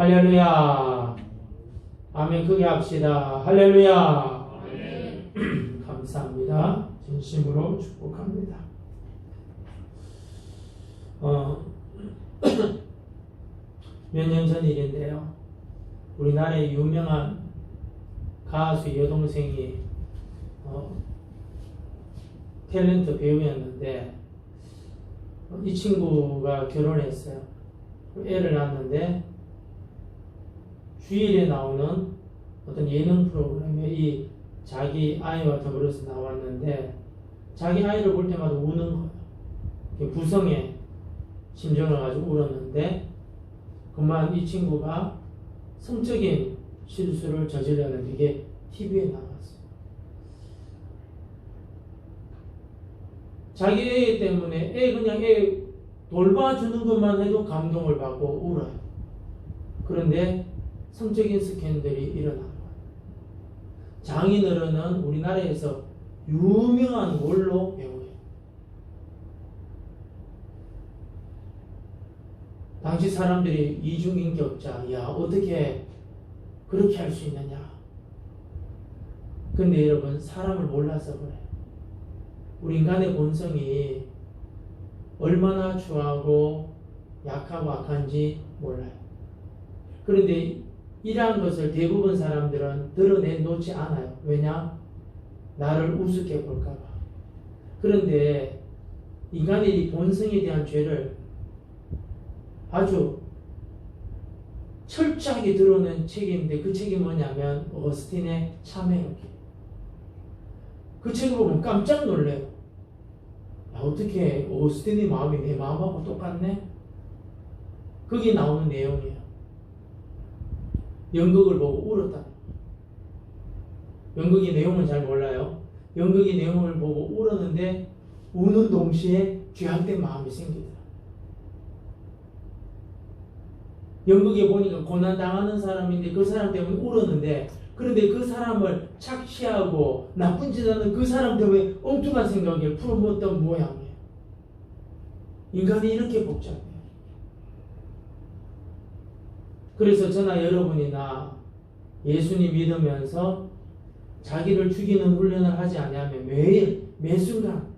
할렐루야. 아멘. 크게 합시다. 할렐루야. 감사합니다. 진심으로 축복합니다. 몇 년 전 일인데요. 우리나라의 유명한 가수 여동생이 탤런트 배우였는데 이 친구가 결혼했어요. 애를 낳았는데 주일에 나오는 어떤 예능 프로그램에 이 자기 아이와 더불어서 나왔는데 자기 아이를 볼 때마다 우는 거예요. 부성에 심정을 가지고 울었는데 그만 이 친구가 성적인 실수를 저질렀는데 이게 TV에 나왔어요. 자기 애 때문에 그냥 애 돌봐주는 것만 해도 감동을 받고 울어요. 그런데 성적인 스캔들이 일어난 거예요. 장인어른은 우리나라에서 유명한 원로 배우예요. 당시 사람들이 이중인격자, 야 어떻게 그렇게 할 수 있느냐. 근데 여러분 사람을 몰라서 그래요. 우리 인간의 본성이 얼마나 추하고 약하고 악한지 몰라요. 그런데 이러한 것을 대부분 사람들은 드러내놓지 않아요. 왜냐? 나를 우습게 볼까봐. 그런데 인간의 이 본성에 대한 죄를 아주 철저하게 드러낸 책인데 그 책이 뭐냐면 어거스틴의 참회録. 그 책을 보면 깜짝 놀래요. 야, 어떻게 어거스틴의 마음이 내 마음하고 똑같네? 거기 나오는 내용이에요. 연극을 보고 울었다. 연극의 내용은 잘 몰라요. 연극의 내용을 보고 울었는데 우는 동시에 죄악된 마음이 생기더라. 연극에 보니까 고난당하는 사람인데 그 사람 때문에 울었는데 그런데 그 사람을 착시하고 나쁜 짓 하는 그 사람 때문에 엉뚱한 생각에 풀어먹었던 모양이에요. 인간이 이렇게 복잡해요. 그래서 저나 여러분이나 예수님 믿으면서 자기를 죽이는 훈련을 하지 않으면 매일 매순간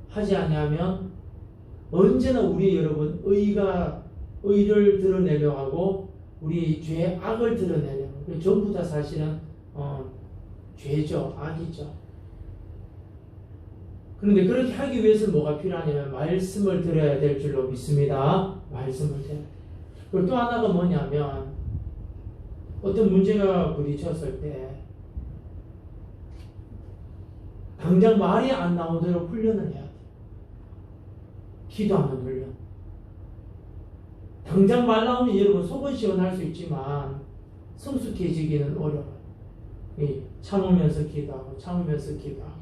하지 않으면 언제나 우리 여러분 의를 드러내려고 하고 우리 죄의 악을 드러내려고 하고 전부 다 사실은 죄죠. 악이죠. 그런데 그렇게 하기 위해서는 뭐가 필요하냐면 말씀을 들어야 될 줄로 믿습니다. 말씀을 들어야 돼요. 그리고 또 하나가 뭐냐면 어떤 문제가 부딪혔을 때 당장 말이 안 나오도록 훈련을 해야 돼요. 기도하는 훈련. 당장 말 나오면 여러분 속은 시원할 수 있지만 성숙해지기는 어려워요. 참으면서 기도하고 참으면서 기도하고.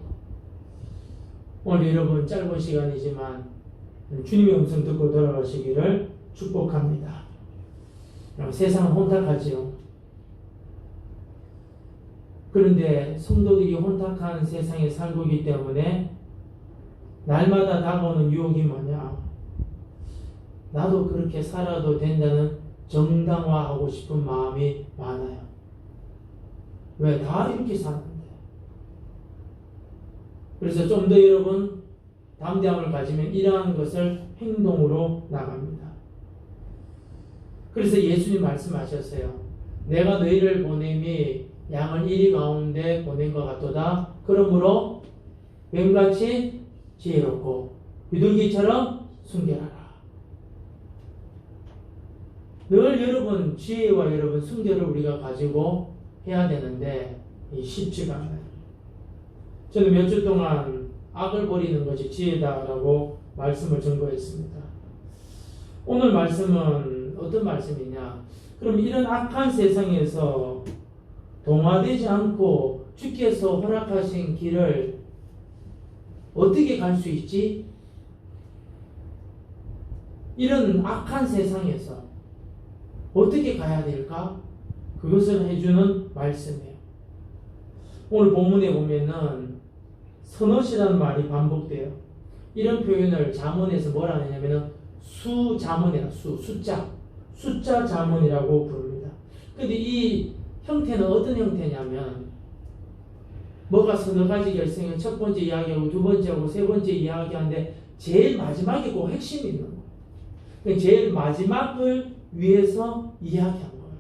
오늘 여러분 짧은 시간이지만 주님의 음성 듣고 돌아가시기를 축복합니다. 세상은 혼탁하지요. 그런데 성도들이 혼탁한 세상에 살고 있기 때문에 날마다 다가오는 유혹이 뭐냐? 나도 그렇게 살아도 된다는 정당화하고 싶은 마음이 많아요. 왜? 다 이렇게 사는데. 그래서 좀 더 여러분 담대함을 가지면 이러한 것을 행동으로 나갑니다. 그래서 예수님 말씀하셨어요. 내가 너희를 보냄이 양을 이리 가운데 보낸 것 같도다. 그러므로 뱀같이 지혜롭고 비둘기처럼 순결하라. 늘 여러분 지혜와 여러분 순결을 우리가 가지고 해야 되는데 쉽지가 않아요. 저는 몇 주 동안 악을 버리는 것이 지혜다라고 말씀을 전거했습니다. 오늘 말씀은 어떤 말씀이냐? 그럼 이런 악한 세상에서 동화되지 않고 주께서 허락하신 길을 어떻게 갈 수 있지? 이런 악한 세상에서 어떻게 가야 될까? 그것을 해주는 말씀이에요. 오늘 본문에 보면은 선엇이라는 말이 반복돼요. 이런 표현을 잠언에서 뭐라 하냐면은 수잠언이라 숫자 숫자 자문이라고 부릅니다. 근데 이 형태는 어떤 형태냐면 뭐가 서너 가지 결성을 첫 번째 이야기하고 두 번째하고 세 번째 이야기하는데 제일 마지막에 그 핵심이 있는 거예요. 그러니까 제일 마지막을 위해서 이야기한 거예요.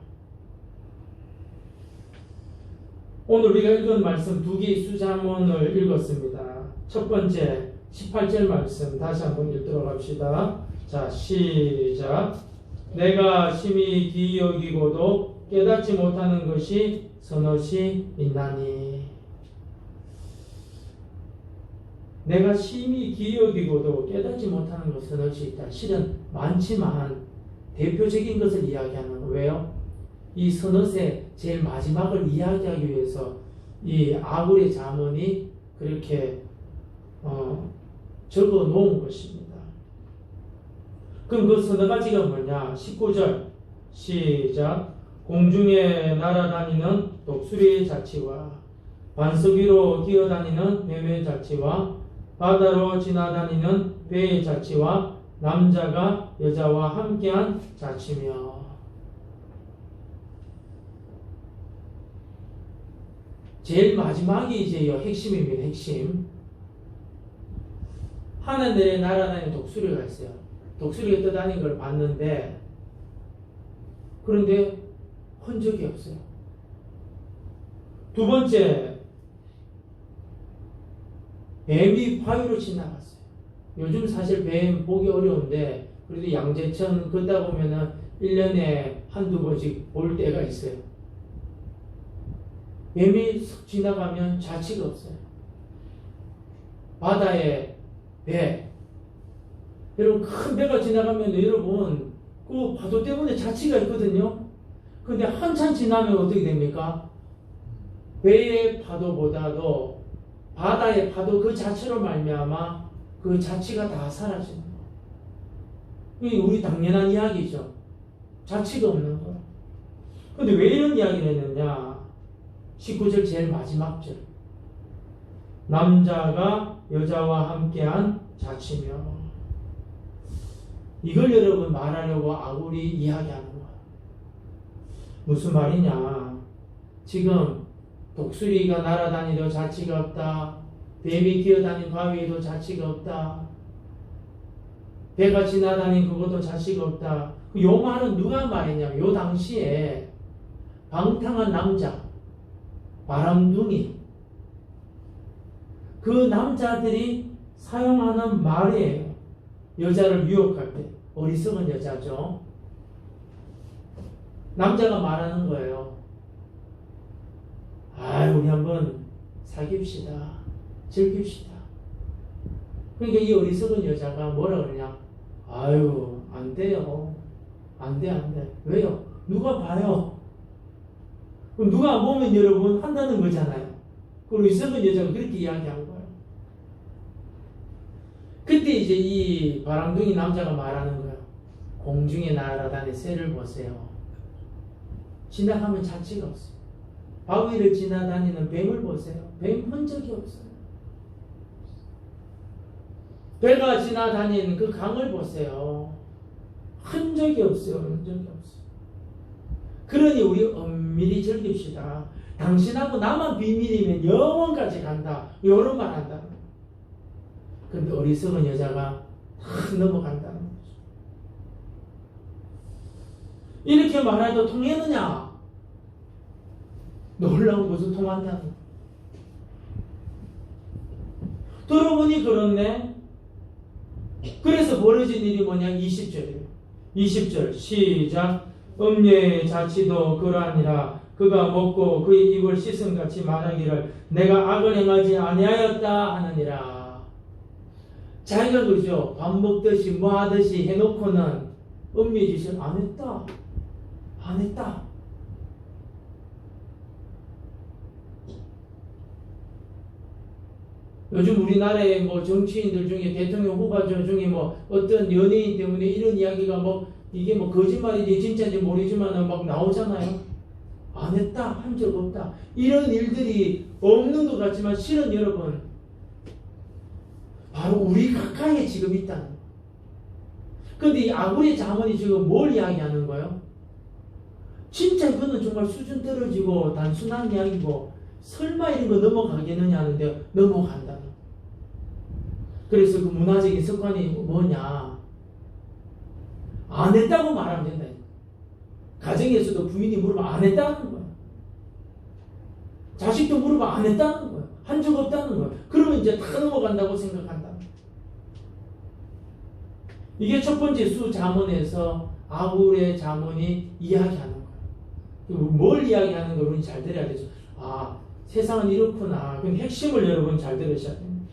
오늘 우리가 읽은 말씀 두 개의 수자문을 읽었습니다. 첫 번째 18절 말씀 다시 한번 읽도록 합시다. 자, 시작. 내가 심히 기이 여기고도 깨닫지 못하는 것이 서너시 있나니. 내가 심히 기이 여기고도 깨닫지 못하는 것은 서너시 있다. 실은 많지만 대표적인 것을 이야기하는 거예요. 왜요? 이 서너세 제일 마지막을 이야기하기 위해서 이 아굴의 자문이 그렇게 적어 놓은 것입니다. 그럼 그 서너 가지가 뭐냐? 19절 시작. 공중에 날아다니는 독수리의 자치와 반석 위로 기어다니는 뱀의 자치와 바다로 지나다니는 배의 자치와 남자가 여자와 함께한 자치며. 제일 마지막이 이제 핵심입니다. 핵심. 하늘에 날아다니는 독수리가 있어요. 독수리가 떠다니는 걸 봤는데 그런데 흔적이 없어요. 두 번째, 뱀이 바위로 지나갔어요. 요즘 사실 뱀 보기 어려운데 그래도 양재천 걷다 보면은 1년에 한두 번씩 볼 때가 있어요. 뱀이 슥 지나가면 자취가 없어요. 바다에 배. 여러분, 큰 배가 지나가면 여러분, 그 파도 때문에 자취가 있거든요. 근데 한참 지나면 어떻게 됩니까? 배의 파도보다도 바다의 파도 그 자체로 말미암아 그 자취가 다 사라지는 거예요. 이게 우리 당연한 이야기죠. 자취가 없는 거예요. 근데 왜 이런 이야기를 했느냐? 19절 제일 마지막 절. 남자가 여자와 함께한 자취며. 이걸 여러분 말하려고 아굴이 이야기하는 거야. 무슨 말이냐? 지금 독수리가 날아다니도 자취가 없다. 뱀이 기어다닌 바위에도 자취가 없다. 배가 지나다닌 그것도 자취가 없다. 요 말은 누가 말했냐면 요 당시에 방탕한 남자, 바람둥이, 그 남자들이 사용하는 말이에요. 여자를 유혹할 때. 어리석은 여자죠. 남자가 말하는 거예요. 우리 한번 사귀읍시다. 즐깁시다. 그러니까 이 어리석은 여자가 뭐라 그러냐? 안 돼요. 안 돼. 왜요? 누가 봐요? 그럼 누가 안 보면 여러분 한다는 거잖아요. 그 어리석은 여자가 그렇게 이야기한 거예요. 그때 이제 이 바람둥이 남자가 말하는 거예요. 공중에 날아다니는 새를 보세요. 지나가면 자취가 없어요. 바위를 지나다니는 뱀을 보세요. 뱀 흔적이 없어요. 배가 지나다니는 그 강을 보세요. 흔적이 없어요. 흔적이 없어요. 그러니 우리 엄밀히 즐깁시다. 당신하고 나만 비밀이면 영원까지 간다. 이런 말 한다는 거예요. 그런데 어리석은 여자가 탁 넘어간다는 거죠. 이렇게 말해도 통했느냐? 놀라운 것은 통한다는 거예요. 들어보니 그렇네. 그래서 벌어진 일이 뭐냐? 20절이에요. 20절 시작. 음녀의 자취도 그러하니라. 그가 먹고 그의 입을 씻음같이 말하기를 내가 악을 행하지 아니하였다 하느니라. 자기가 그러죠. 밥 먹듯이 뭐 하듯이 해놓고는 음녀의 짓을 안 했다. 요즘 우리나라의 뭐 정치인들 중에 대통령 후보 중에 뭐 어떤 연예인 때문에 이런 이야기가 뭐 이게 뭐 거짓말인지 진짜인지 모르지만 막 나오잖아요. 안 했다, 한 적 없다. 이런 일들이 없는 것 같지만 실은 여러분 바로 우리 가까이에 지금 있다는 거예요. 근데 이 아굴의 자문이 지금 뭘 이야기하는 거예요? 진짜 이거는 정말 수준 떨어지고 단순한 이야기고 설마 이런 거 넘어가겠느냐 하는데 넘어간다. 그래서 그 문화적인 습관이 뭐냐? 안 했다고 말하면 된다. 가정에서도 부인이 물으면 안 했다는 거야. 자식도 물으면 안 했다는 거야. 한 적 없다는 거야. 그러면 이제 다 넘어간다고 생각한다. 이게 첫 번째 수자문에서 아굴의 자문이 이야기하는 거야. 뭘 이야기하는 걸 우리 잘 들어야 되죠. 아, 세상은 이렇구나. 그럼 핵심을 여러분 잘 들으셔야 됩니다.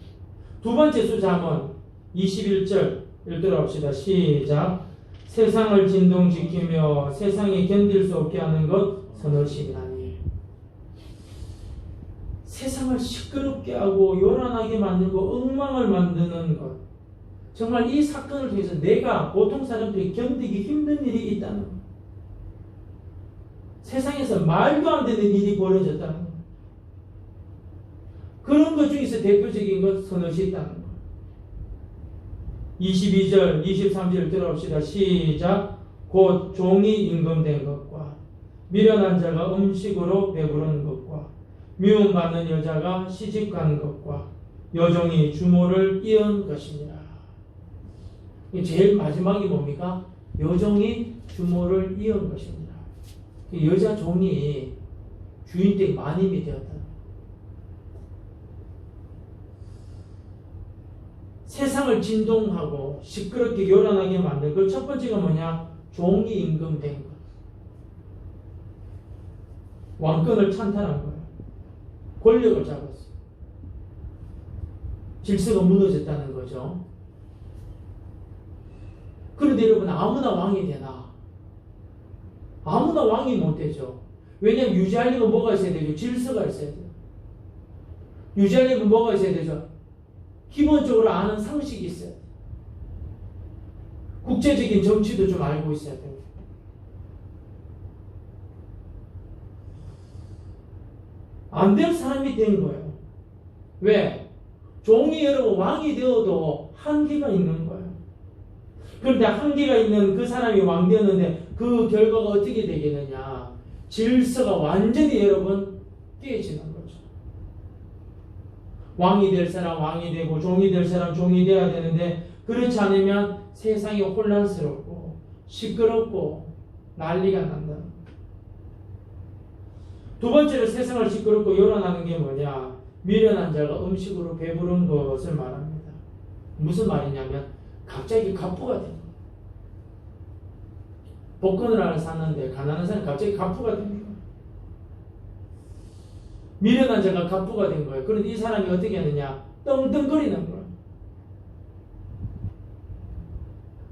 두 번째 수자문 21절 읽도록 합시다. 시작. 세상을 진동시키며 세상에 견딜 수 없게 하는 것 선어식이라니. 세상을 시끄럽게 하고 요란하게 만들고 엉망을 만드는 것. 정말 이 사건을 통해서 내가 보통 사람들이 견디기 힘든 일이 있다는 것. 세상에서 말도 안 되는 일이 벌어졌다는 것. 그런 것 중에서 대표적인 것 선어시 있다는 것. 22절, 23절 들어봅시다. 시작. 곧 종이 임금된 것과 미련한 자가 음식으로 배부른 것과 미움받는 여자가 시집간 것과 여종이 주모를 이은 것이니라. 제일 마지막이 뭡니까? 여종이 주모를 이은 것입니다. 여자 종이 주인 댁 마님이 되었다. 세상을 진동하고 시끄럽게 요란하게 만든 그 첫 번째가 뭐냐? 종이 임금된 것. 왕권을 찬탈한 거예요. 권력을 잡았어요. 질서가 무너졌다는 거죠. 그런데 여러분, 아무나 왕이 되나? 아무나 왕이 못 되죠. 왜냐하면 유지하려면 뭐가 있어야 되죠? 질서가 있어야 돼요. 유지하려면 뭐가 있어야 되죠? 기본적으로 아는 상식이 있어야 돼요. 국제적인 정치도 좀 알고 있어야 돼요. 안 될 사람이 된 거예요. 왜? 종이 여러분 왕이 되어도 한계가 있는 거예요. 그런데 한계가 있는 그 사람이 왕 되었는데 그 결과가 어떻게 되겠느냐? 질서가 완전히 여러분 깨지는 거죠. 왕이 될 사람 왕이 되고 종이 될 사람 종이 되어야 되는데 그렇지 않으면 세상이 혼란스럽고 시끄럽고 난리가 난다. 두 번째로 세상을 시끄럽고 요란하는 게 뭐냐? 미련한 자가 음식으로 배부른 것을 말합니다. 무슨 말이냐면 갑자기 갑부가 된 거예요. 복권을 하나 샀는데 가난한 사람이 갑자기 갑부가 된 거예요. 미련한 자가 갑부가 된 거예요. 그런데 이 사람이 어떻게 하느냐? 떵떵거리는 거예요.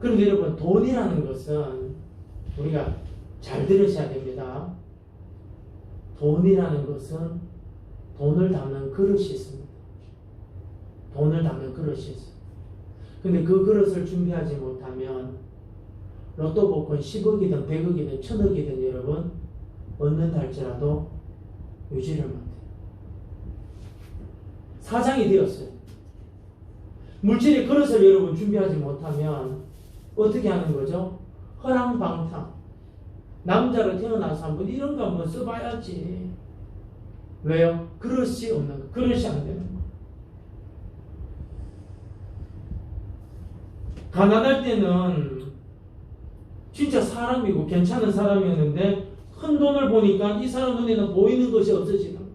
그런데 여러분, 돈이라는 것은 우리가 잘 들으셔야 됩니다. 돈이라는 것은 돈을 담는 그릇이 있습니다. 돈을 담는 그릇이 있어요. 근데 그 그릇을 준비하지 못하면 로또 복권 10억이든 100억이든 1000억이든 여러분 얻는다 할지라도 유지를 못해요. 사장이 되었어요. 물질의 그릇을 여러분 준비하지 못하면 어떻게 하는 거죠? 허랑방탕. 남자로 태어나서 한번 이런 거 한번 써봐야지. 왜요? 그릇이 없는 거. 그릇이 안 되는 거. 가난할 때는 진짜 사람이고 괜찮은 사람이었는데 큰 돈을 보니까 이 사람 눈에는 보이는 것이 없어지는 거예요.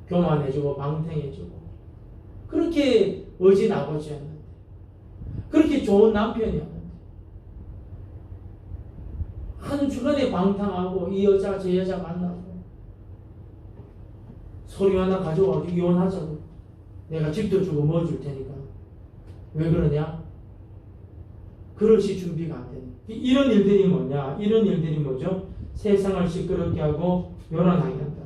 교만해지고 방탕해지고. 그렇게 어진 아버지였는데, 그렇게 좋은 남편이었는데 한순간에 방탕하고 이 여자 저 여자 만나고 서류 하나 가져와서 이혼하자고. 내가 집도 주고 뭐 줄 테니까. 왜 그러냐? 그릇이 준비가 안 되는. 이런 일들이 뭐냐? 이런 일들이 뭐죠? 세상을 시끄럽게 하고 요란하게 한다.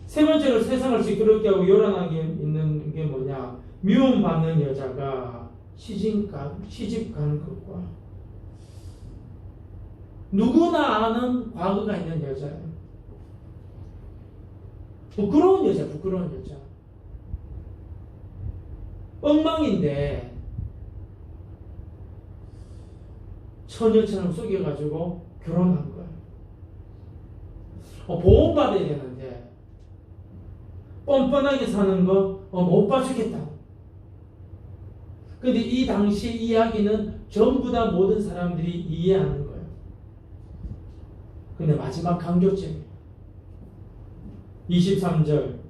세 번째로 세상을 시끄럽게 하고 요란하게 있는 게 뭐냐? 미움받는 여자가 시집간 것과 누구나 아는 과거가 있는 여자예요. 부끄러운 여자, 부끄러운 여자. 엉망인데 처녀처럼 속여가지고 결혼한 거예요. 보호받아야 되는데 뻔뻔하게 사는 거 못 봐주겠다고. 근데 이 당시 이야기는 전부 다 모든 사람들이 이해하는 거예요. 근데 마지막 강조점이에요. 23절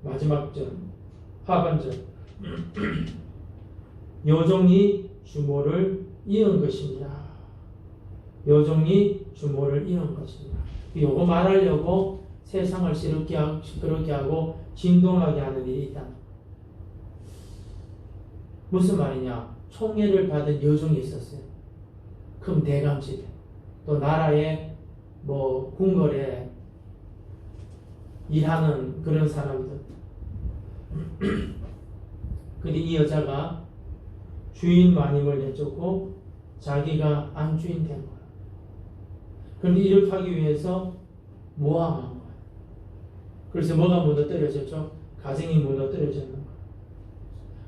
마지막 절 하반절 여종이 주모를 이은 것입니다. 여종이 주모를 이은 것입니다. 요거 말하려고 세상을 시끄럽게 하고 진동하게 하는 일이 있다. 무슨 말이냐? 총애를 받은 여종이 있었어요. 큰 대감집에 또 나라의 궁궐에 일하는 그런 사람들. 근데 이 여자가 주인 마님을 내쫓고 자기가 안주인 된 거야. 그런데 이를 하기 위해서 모함한 거야. 그래서 뭐가 무너뜨려졌죠? 가정이 무너뜨려졌는 거야.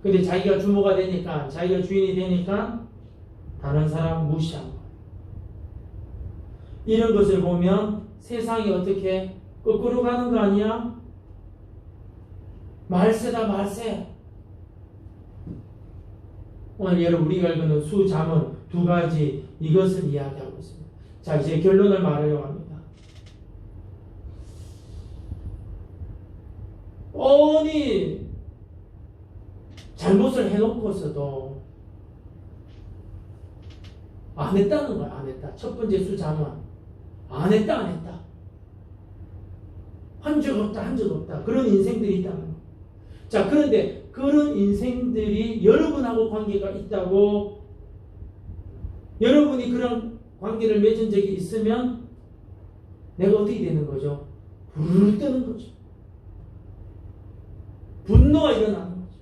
근데 자기가 주모가 되니까, 자기가 주인이 되니까 다른 사람 무시한 거야. 이런 것을 보면 세상이 어떻게 거꾸로 가는 거 아니야? 말세다 말세. 오늘 여러분 우리가 읽는 수잠언 두 가지 이것을 이야기하고 있습니다. 자, 이제 결론을 말하려고 합니다. 뻔히 잘못을 해놓고서도 안 했다는 거야. 안 했다. 첫 번째 수잠언 안 했다. 안 했다. 한 적 없다. 한 적 없다. 그런 인생들이 있다는 거야. 자, 그런데 그런 인생들이 여러분하고 관계가 있다고, 여러분이 그런 관계를 맺은 적이 있으면 내가 어떻게 되는 거죠? 부르르 뜨는 거죠. 분노가 일어나는 거죠.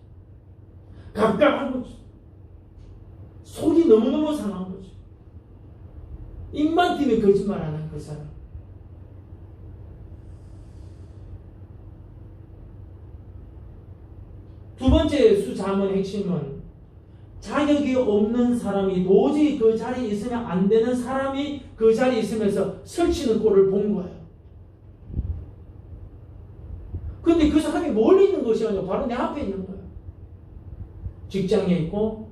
갑갑한 거죠. 속이 너무너무 상한 거죠. 입만 튀면 거짓말하는 그 사람. 두 번째 수잠언의 핵심은 자격이 없는 사람이 도저히 그 자리에 있으면 안 되는 사람이 그 자리에 있으면서 설치는 꼴을 본 거예요. 근데 그 사람이 멀리 있는 것이 아니라 바로 내 앞에 있는 거예요. 직장에 있고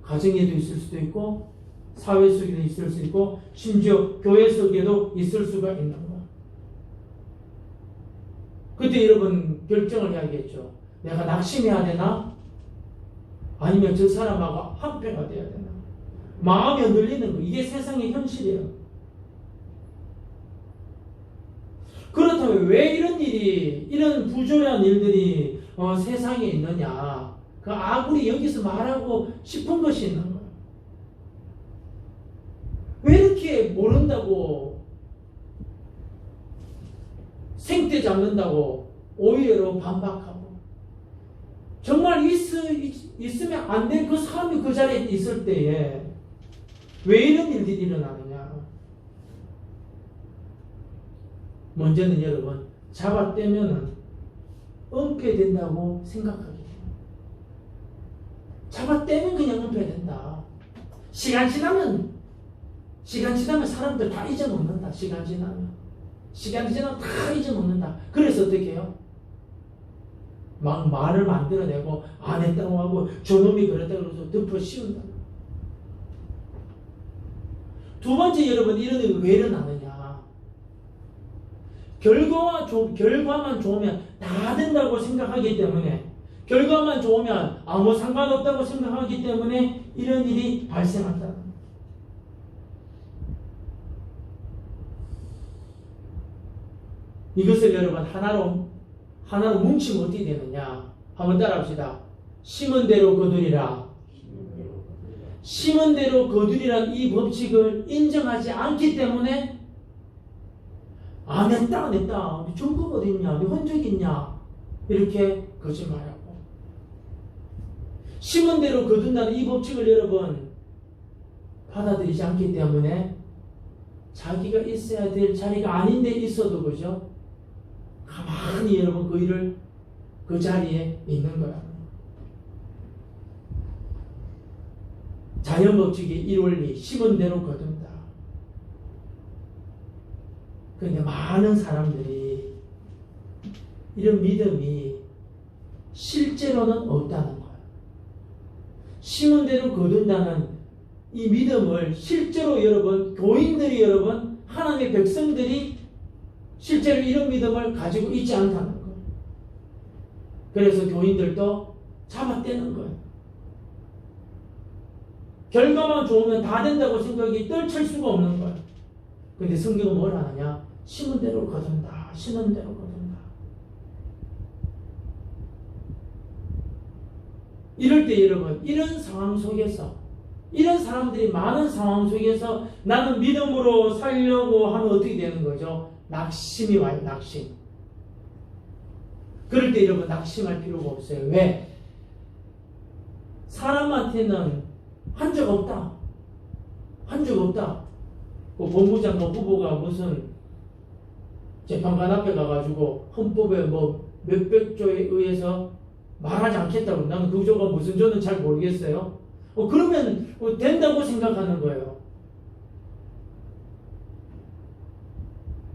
가정에도 있을 수도 있고 사회 속에도 있을 수 있고 심지어 교회 속에도 있을 수가 있는 거예요. 그때 여러분 결정을 해야겠죠. 내가 낙심해야 되나? 아니면 저 사람하고 한패가 돼야 되나? 마음이 흔들리는 거. 이게 세상의 현실이에요. 그렇다면 왜 이런 일이, 이런 부조리한 일들이 세상에 있느냐? 그 아굴이 여기서 말하고 싶은 것이 있는 거예요. 왜 이렇게 모른다고, 생떼지 않는다고 오히려 반박하고, 정말 있으면 안 될 그 사람이 그 자리에 있을 때에 왜 이런 일들이 일어나느냐? 먼저는 여러분, 잡아떼면은 은폐된다고 생각하게 돼요. 잡아떼면 그냥 은폐된다. 시간 지나면 사람들 다 잊어먹는다. 시간 지나면 다 잊어먹는다. 그래서 어떻게 해요? 막 말을 만들어내고 안 했다고 하고 저놈이 그랬다고 해서 덮어 씌운다. 두 번째 여러분, 이런 일이 왜 일어나느냐? 결과만 좋으면 다 된다고 생각하기 때문에, 결과만 좋으면 아무 상관없다고 생각하기 때문에 이런 일이 발생한다. 이것을 여러분 하나로 뭉치면 어떻게 되느냐? 한번 따라합시다. 심은 대로 거두리라. 심은 대로 거두리란 이 법칙을 인정하지 않기 때문에 안 했다. 네 증거가 어디 있냐? 네 흔적 있냐? 이렇게 거짓말하고, 심은 대로 거둔다는 이 법칙을 여러분 받아들이지 않기 때문에 자기가 있어야 될 자리가 아닌데 있어도, 그죠? 가만히 여러분 그 일을 그 자리에 있는 거야. 자연 법칙의 일원리, 심은 대로 거둔다. 그런데 많은 사람들이 이런 믿음이 실제로는 없다는 거예요. 심은 대로 거둔다는 이 믿음을 실제로 여러분, 교인들이 여러분, 하나님의 백성들이 실제로 이런 믿음을 가지고 있지 않다는 거예요. 그래서 교인들도 잡아떼는 거예요. 결과만 좋으면 다 된다고 생각이 떨칠 수가 없는 거예요. 근데 성경은 뭘 하느냐? 심은 대로 거둔다. 심은 대로 거둔다. 이럴 때 여러분, 이런 상황 속에서, 이런 사람들이 많은 상황 속에서 나는 믿음으로 살려고 하면 어떻게 되는 거죠? 낙심이 와요. 낙심. 그럴 때 여러분 낙심할 필요가 없어요. 왜? 사람한테는 한 적 없다. 한 적 없다. 그 법무장관 후보가 무슨 재판관 앞에 가가지고 헌법에 뭐 몇백 조에 의해서 말하지 않겠다고. 나는 그 조가 무슨 조는 잘 모르겠어요. 그러면 된다고 생각하는 거예요.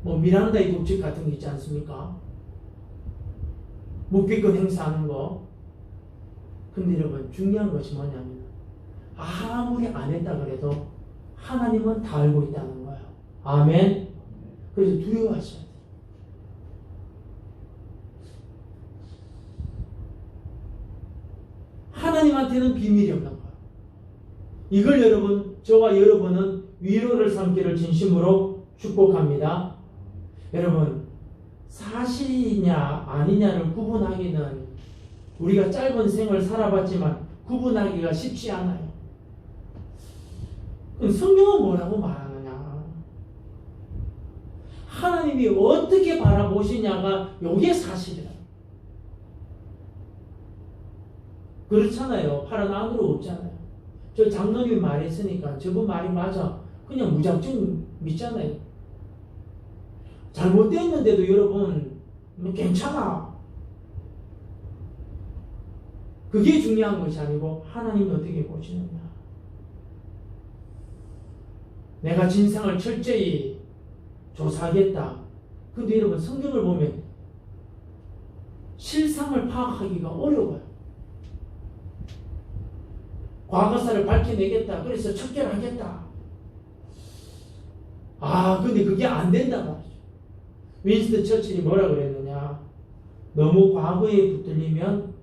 뭐 미란다의 법칙 같은 게 있지 않습니까? 묵비권 행사하는 거. 근데 여러분 중요한 것이 뭐냐면 아무리 안 했다 그래도 하나님은 다 알고 있다는 거예요. 아멘. 그래서 두려워하셔야 돼요. 하나님한테는 비밀이 없는 거예요. 이걸 여러분, 저와 여러분은 위로를 삼기를 진심으로 축복합니다. 여러분, 사실이냐 아니냐를 구분하기는 우리가 짧은 생을 살아봤지만 구분하기가 쉽지 않아요. 그럼 성경은 뭐라고 말하느냐? 하나님이 어떻게 바라보시냐가 이게 사실이에요. 그렇잖아요. 팔은 안으로 없잖아요. 저 장로님이 말했으니까 저분 말이 맞아. 그냥 무작정 믿잖아요. 잘못됐는데도 여러분 괜찮아. 그게 중요한 것이 아니고 하나님이 어떻게 보시느냐. 내가 진상을 철저히 조사하겠다. 근데 여러분 성경을 보면 실상을 파악하기가 어려워요. 과거사를 밝혀내겠다. 그래서 척결하겠다. 근데 그게 안 된단 말이죠. 윈스턴 처칠이 뭐라 그랬느냐. 너무 과거에 붙들리면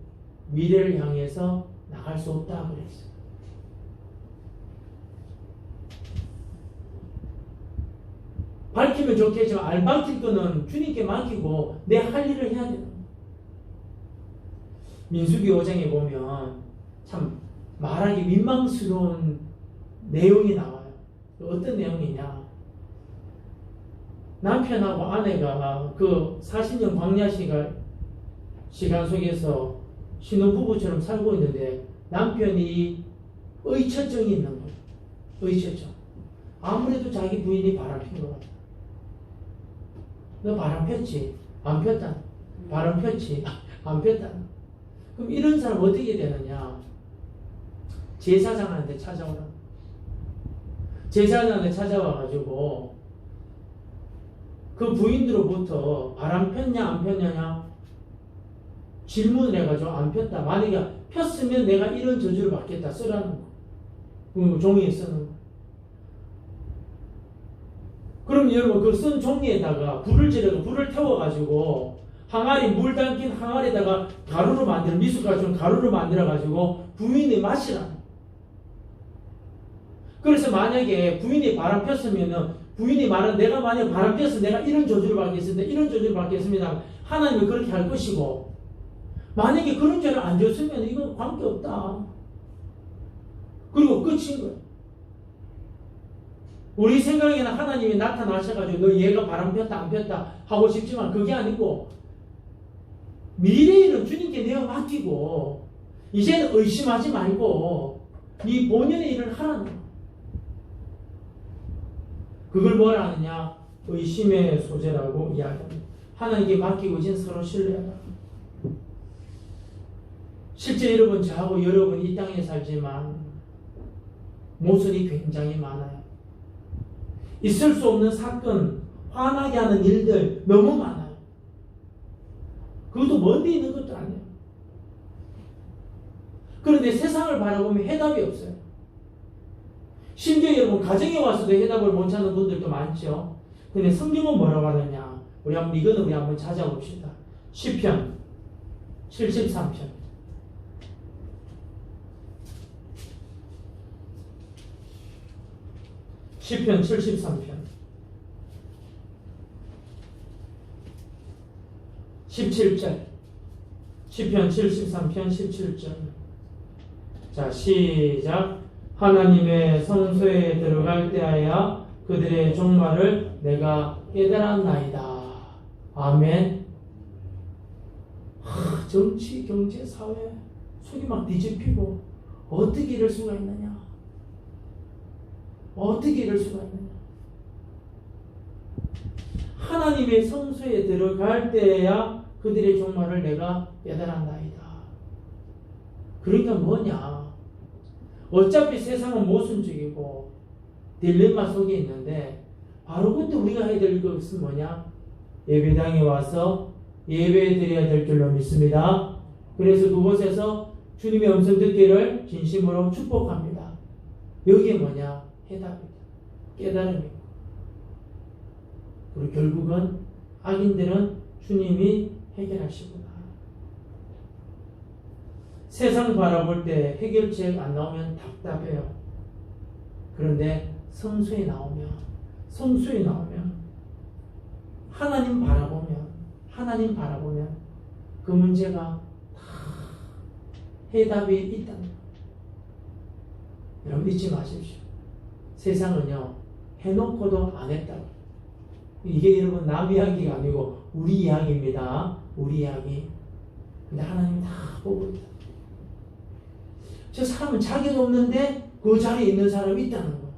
미래를 향해서 나갈 수 없다 그랬어요. 밝히면 좋겠지만 안 밝힐 거는 주님께 맡기고 내 할 일을 해야 되는 거예요. 민수기 5장에 보면 참 말하기 민망스러운 내용이 나와요. 어떤 내용이냐. 남편하고 아내가 그 40년 광야 시간 속에서 신혼부부처럼 살고 있는데 남편이 의처증이 있는 거예요. 의처증. 아무래도 자기 부인이 바람핀 것 같아. 너 바람 폈지? 안 폈다. 바람 폈지? 안 폈다. 그럼 이런 사람 어떻게 되느냐? 제사장한테 찾아오라. 제사장한테 찾아와가지고 그 부인으로부터 바람 폈냐 안 폈냐냐 질문을 해가지고 안 폈다. 만약에 폈으면 내가 이런 저주를 받겠다. 쓰라는 거. 종이에 쓰는 거. 그럼 여러분 그 쓴 종이에다가 불을 지르고 불을 태워가지고 항아리 물 담긴 항아리에다가 가루로 만들어 미숫가루처럼 가루로 만들어가지고 부인이 마시라. 그래서 만약에 부인이 바람 폈으면은 부인이 말은 내가 만약 바람 폈으면 내가 이런 저주를 받겠습니다. 이런 저주를 받겠습니다. 하나님은 그렇게 할 것이고 만약에 그런 죄를 안 줬으면 이건 관계없다. 그리고 끝인 거예요. 우리 생각에는 하나님이 나타나셔가지고 너 얘가 바람 폈다 안 폈다 하고 싶지만 그게 아니고 미래의 일은 주님께 내어 맡기고 이제는 의심하지 말고 네 본연의 일을 하라는 거예요. 그걸 뭐라 하느냐? 의심의 소재라고 이야기합니다. 하나님께 맡기고 이제 서로 신뢰하라. 실제 여러분 저하고 여러분 이 땅에 살지만 모순이 굉장히 많아요. 있을 수 없는 사건, 화나게 하는 일들 너무 많아요. 그것도 먼데 있는 것도 아니에요. 그런데 세상을 바라보면 해답이 없어요. 심지어 여러분 가정에 와서도 해답을 못 찾는 분들도 많죠. 근데 성경은 뭐라고 하느냐? 이거는 우리 한번 찾아봅시다. 시편 73편. 시편 73편. 17절. 시편 73편 17절. 자, 시작. 하나님의 성소에 들어갈 때하여 그들의 종말을 내가 깨달았나이다. 아멘. 정치, 경제, 사회 속이 막 뒤집히고 어떻게 이럴 수가 있느냐? 어떻게 이럴 수가 있느냐? 하나님의 성소에 들어갈 때야 그들의 종말을 내가 깨달았나이다. 그러니까 뭐냐? 어차피 세상은 모순적이고 딜레마 속에 있는데 바로 그때 우리가 해야 될 것은 뭐냐? 예배당에 와서 예배 드려야 될 줄로 믿습니다. 그래서 그곳에서 주님의 음성 듣기를 진심으로 축복합니다. 여기에 뭐냐? 해답이다. 깨달음이고. 그리고 결국은 악인들은 주님이 해결하시구나. 세상 바라볼 때 해결책 안 나오면 답답해요. 그런데 성수에 나오면 하나님 바라보면 그 문제가 다 해답이 있다는 거예요. 여러분 잊지 마십시오. 세상은요 해놓고도 안 했다고. 이게 여러분 남 이야기가 아니고 우리 이야기입니다. 우리 이야기. 근데 하나님이 다 보고 있다. 저 사람은 자격 없는데 그 자리에 있는 사람이 있다는 거예요.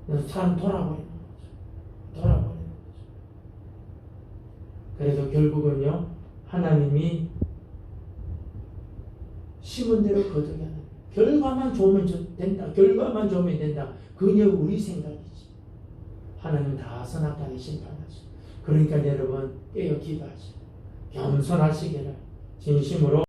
그래서 사람 돌아버리는 거죠. 그래서 결국은요 하나님이 심은 대로 거두게 하는 거예요. 결과만 좋으면 된다. 결과만 좋으면 된다. 그냥 우리 생각이지. 하나님은 다 선악간에 심판하죠. 그러니까 여러분 깨어 기도하죠. 겸손하시기를 진심으로